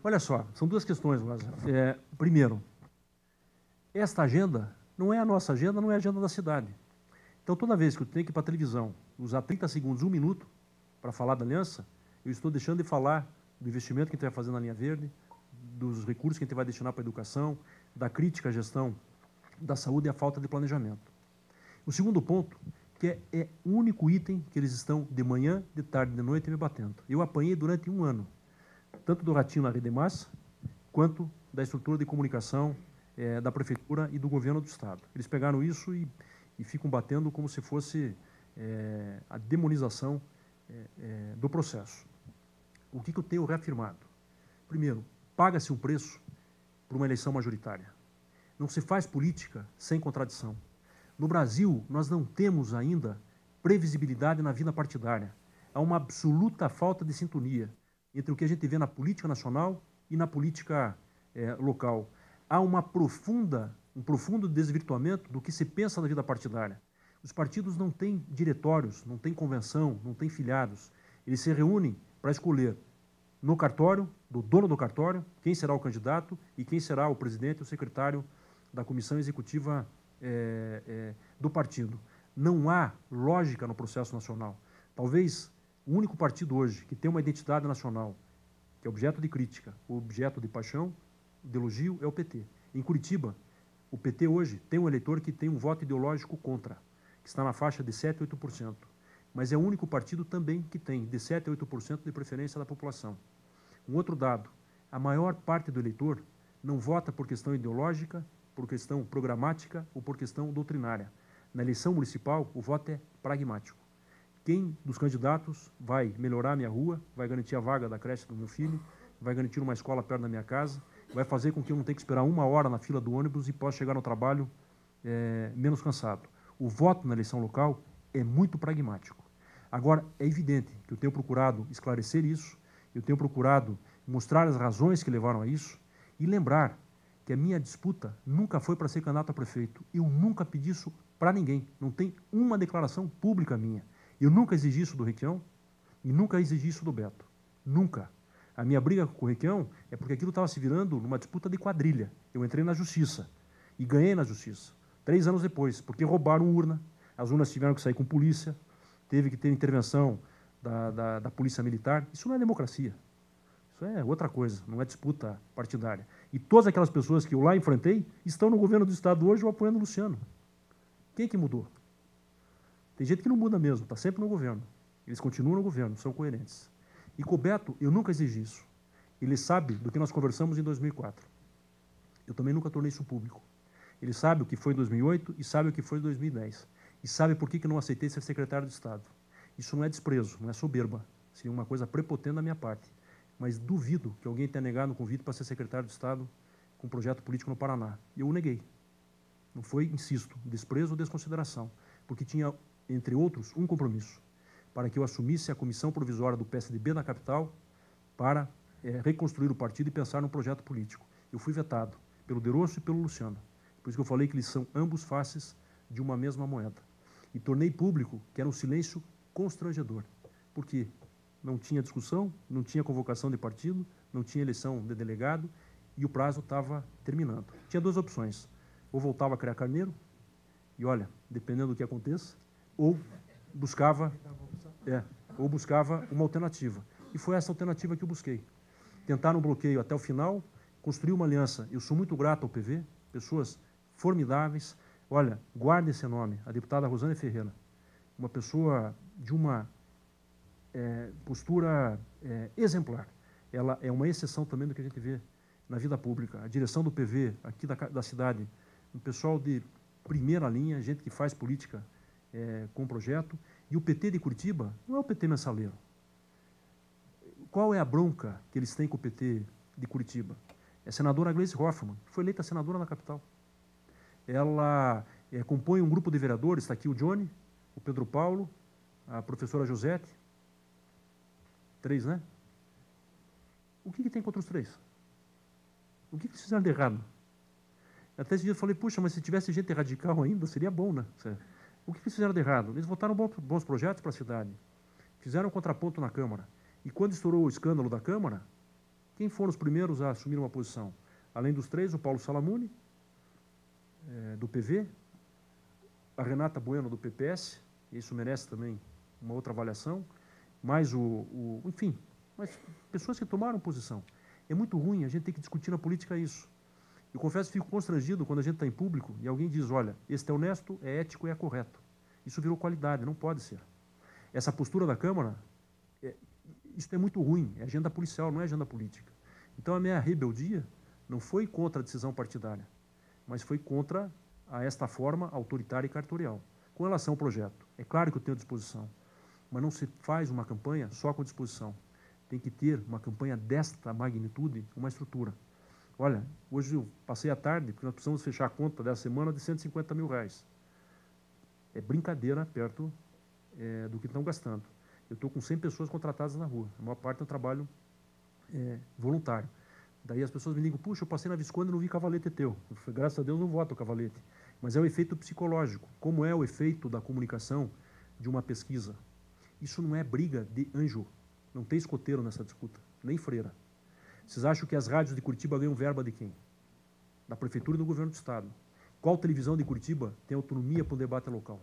Olha só, são duas questões, Lázaro. Primeiro, esta agenda não é a nossa agenda, não é a agenda da cidade. Então, toda vez que eu tenho que ir para a televisão, usar 30 segundos, 1 minuto, para falar da aliança, eu estou deixando de falar do investimento que a gente vai fazer na linha verde, dos recursos que a gente vai destinar para a educação, da crítica à gestão da saúde e à falta de planejamento. O segundo ponto, que é o único item que eles estão de manhã, de tarde, de noite me batendo. Eu apanhei durante 1 ano, tanto do Ratinho na Rede Massa, quanto da estrutura de comunicação da Prefeitura e do Governo do Estado. Eles pegaram isso e ficam batendo como se fosse a demonização do processo. O que eu tenho reafirmado? Primeiro, paga-se um preço por uma eleição majoritária. Não se faz política sem contradição. No Brasil, nós não temos ainda previsibilidade na vida partidária. Há uma absoluta falta de sintonia entre o que a gente vê na política nacional e na política local. Há um profundo desvirtuamento do que se pensa na vida partidária. Os partidos não têm diretórios, não têm convenção, não têm filiados. Eles se reúnem para escolher no cartório, do dono do cartório, quem será o candidato e quem será o presidente e o secretário da comissão executiva do partido. Não há lógica no processo nacional. Talvez o único partido hoje que tem uma identidade nacional, que é objeto de crítica, objeto de paixão, de elogio, é o PT. Em Curitiba, o PT hoje tem um eleitor que tem um voto ideológico contra, que está na faixa de 7% a 8%. Mas é o único partido também que tem de 7% a 8% de preferência da população. Um outro dado, a maior parte do eleitor não vota por questão ideológica, por questão programática ou por questão doutrinária. Na eleição municipal, o voto é pragmático. Quem dos candidatos vai melhorar a minha rua, vai garantir a vaga da creche do meu filho, vai garantir uma escola perto da minha casa, vai fazer com que eu não tenha que esperar 1 hora na fila do ônibus e possa chegar no trabalho menos cansado. O voto na eleição local é muito pragmático. Agora, é evidente que eu tenho procurado esclarecer isso, eu tenho procurado mostrar as razões que levaram a isso e lembrar que a minha disputa nunca foi para ser candidato a prefeito. Eu nunca pedi isso para ninguém. Não tem uma declaração pública minha. Eu nunca exigi isso do Requião e nunca exigi isso do Beto. Nunca. A minha briga com o Requião é porque aquilo estava se virando numa disputa de quadrilha. Eu entrei na justiça e ganhei na justiça. 3 anos depois, porque roubaram urna, as urnas tiveram que sair com polícia, teve que ter intervenção da polícia militar. Isso não é democracia. Isso é outra coisa, não é disputa partidária. E todas aquelas pessoas que eu lá enfrentei estão no governo do Estado hoje ou apoiando o Luciano. Quem que mudou? Tem gente que não muda mesmo, está sempre no governo. Eles continuam no governo, são coerentes. E com o Beto, eu nunca exigi isso. Ele sabe do que nós conversamos em 2004. Eu também nunca tornei isso público. Ele sabe o que foi em 2008 e sabe o que foi em 2010. E sabe por que não aceitei ser secretário de Estado. Isso não é desprezo, não é soberba. Seria uma coisa prepotente da minha parte. Mas duvido que alguém tenha negado um convite para ser secretário de Estado com um projeto político no Paraná. Eu o neguei. Não foi, insisto, desprezo ou desconsideração, porque tinha, entre outros, um compromisso, para que eu assumisse a comissão provisória do PSDB na capital para reconstruir o partido e pensar num projeto político. Eu fui vetado pelo Derosso e pelo Luciano. Por isso que eu falei que eles são ambos faces de uma mesma moeda. E tornei público que era um silêncio constrangedor. Por quê? Não tinha discussão, não tinha convocação de partido, não tinha eleição de delegado e o prazo estava terminando. Tinha 2 opções. Ou voltava a criar carneiro, e olha, dependendo do que aconteça, ou buscava uma alternativa. E foi essa alternativa que eu busquei. Tentar um bloqueio até o final, construir uma aliança. Eu sou muito grato ao PV, pessoas formidáveis. Olha, guarde esse nome, a deputada Rosane Ferreira. Uma pessoa de uma postura exemplar. Ela é uma exceção também do que a gente vê na vida pública. A direção do PV aqui da cidade, um pessoal de primeira linha, gente que faz política com projeto. E o PT de Curitiba não é o PT mensaleiro. Qual é a bronca que eles têm com o PT de Curitiba? É a senadora Gleisi Hoffmann, que foi eleita senadora na capital. Ela compõe um grupo de vereadores, está aqui o Johnny, o Pedro Paulo, a professora Josete, 3, né? O que tem contra os 3? O que eles fizeram de errado? Até esse dia eu falei, puxa, mas se tivesse gente radical ainda, seria bom, né? O que eles fizeram de errado? Eles votaram bons projetos para a cidade, fizeram um contraponto na Câmara. E quando estourou o escândalo da Câmara, Quem foram os primeiros a assumir uma posição? Além dos três, o Paulo Salamuni, do PV, a Renata Bueno, do PPS, isso merece também uma outra avaliação, mais enfim, mas pessoas que tomaram posição. É muito ruim, a gente tem que discutir na política isso. Eu confesso que fico constrangido quando a gente está em público e alguém diz, olha, esse é honesto, é ético e é correto. Isso virou qualidade, não pode ser. Essa postura da Câmara, isso é muito ruim, é agenda policial, não é agenda política. Então a minha rebeldia não foi contra a decisão partidária, mas foi contra esta forma autoritária e cartorial. Com relação ao projeto, é claro que eu tenho disposição, mas não se faz uma campanha só com disposição. Tem que ter uma campanha desta magnitude, uma estrutura. Olha, hoje eu passei a tarde, porque nós precisamos fechar a conta dessa semana de R$150 mil. É brincadeira perto do que estão gastando. Eu estou com 100 pessoas contratadas na rua. A maior parte é um trabalho voluntário. Daí as pessoas me ligam, puxa, eu passei na Visconde e não vi cavalete teu. Eu falei, graças a Deus não voto o cavalete. Mas é o efeito psicológico. Como é o efeito da comunicação de uma pesquisa? Isso não é briga de anjo. Não tem escoteiro nessa disputa, nem freira. Vocês acham que as rádios de Curitiba ganham verba de quem? Da Prefeitura e do Governo do Estado. Qual televisão de Curitiba tem autonomia para um debate local?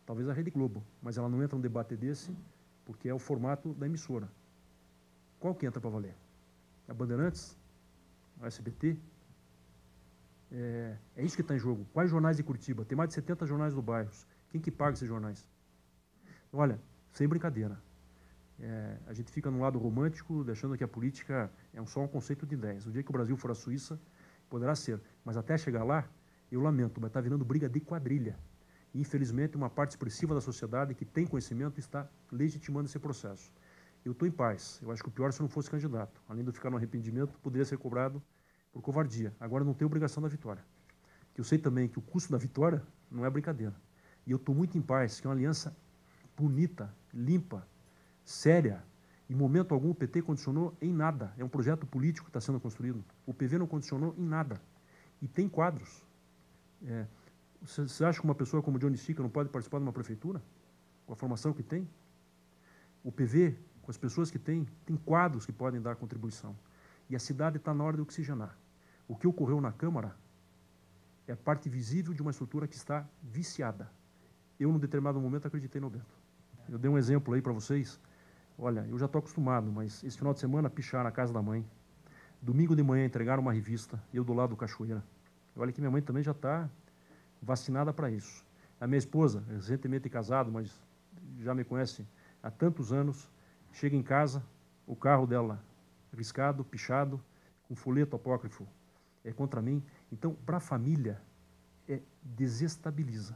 Talvez a Rede Globo, mas ela não entra num debate desse porque é o formato da emissora. Qual que entra para valer? A Bandeirantes? A SBT? É isso que está em jogo. Quais jornais de Curitiba? Tem mais de 70 jornais do bairro. Quem que paga esses jornais? Olha, sem brincadeira. A gente fica num lado romântico, deixando que a política é só um conceito de ideias. O dia que o Brasil for a Suíça, poderá ser. Mas até chegar lá, eu lamento, mas está virando briga de quadrilha. E, infelizmente, uma parte expressiva da sociedade que tem conhecimento está legitimando esse processo. Eu estou em paz. Eu acho que o pior é se eu não fosse candidato. Além de eu ficar no arrependimento, poderia ser cobrado por covardia. Agora não tenho obrigação da vitória. Que eu sei também que o custo da vitória não é brincadeira. E eu estou muito em paz, que é uma aliança bonita, limpa, séria. Em momento algum o PT condicionou em nada. É um projeto político que está sendo construído. O PV não condicionou em nada. E tem quadros. Você acha que uma pessoa como Johnny Stica não pode participar de uma prefeitura? Com a formação que tem? O PV, com as pessoas que tem quadros que podem dar contribuição. E a cidade está na hora de oxigenar. O que ocorreu na Câmara é parte visível de uma estrutura que está viciada. Eu, num determinado momento, acreditei no Bento. Eu dei um exemplo aí para vocês. Olha, eu já estou acostumado, mas esse final de semana picharam na casa da mãe. Domingo de manhã entregaram uma revista, eu do lado do Cachoeira. Olha que minha mãe também já está vacinada para isso. A minha esposa, recentemente casada, mas já me conhece há tantos anos, chega em casa, o carro dela riscado, pichado, com folheto apócrifo contra mim. Então, para a família, desestabiliza.